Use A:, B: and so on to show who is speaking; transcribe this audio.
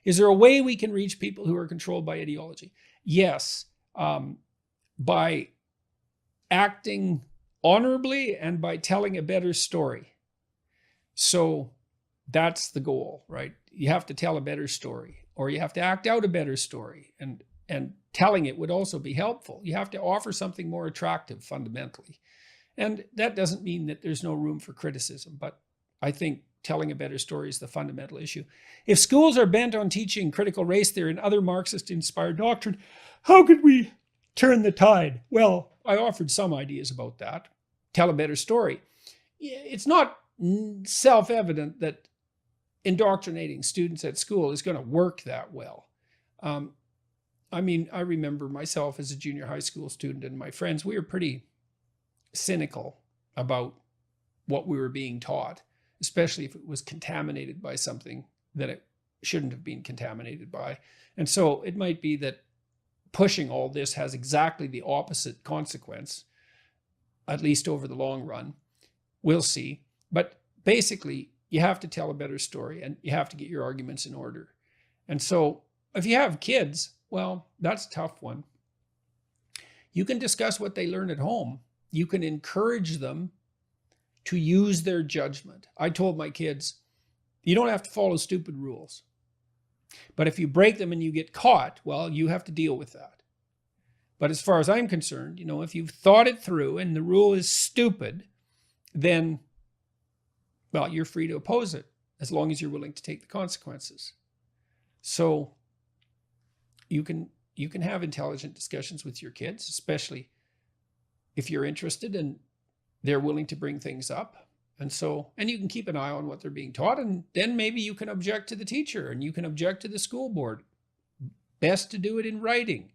A: Is there a way we can reach people who are controlled by ideology? Yes, by acting honorably and by telling a better story. So that's the goal, right? You have to tell a better story, or you have to act out a better story, and telling it would also be helpful. You have to offer something more attractive fundamentally. And that doesn't mean that there's no room for criticism, but I think telling a better story is the fundamental issue. If schools are bent on teaching critical race theory and other Marxist-inspired doctrine, how could we turn the tide? Well, I offered some ideas about that. Tell a better story. It's not self-evident that indoctrinating students at school is going to work that well. I mean, I remember myself as a junior high school student and my friends, we were pretty cynical about what we were being taught, especially if it was contaminated by something that it shouldn't have been contaminated by. And so it might be that pushing all this has exactly the opposite consequence, at least over the long run. We'll see. But basically, you have to tell a better story and you have to get your arguments in order. And so if you have kids, well, that's a tough one. You can discuss what they learn at home. You can encourage them to use their judgment. I told my kids, you don't have to follow stupid rules. But if you break them and you get caught, well, you have to deal with that. But as far as I'm concerned, if you've thought it through and the rule is stupid, then, well, you're free to oppose it as long as you're willing to take the consequences. So you can have intelligent discussions with your kids, especially if you're interested and they're willing to bring things up. And you can keep an eye on what they're being taught, and then maybe you can object to the teacher and you can object to the school board. Best to do it in writing.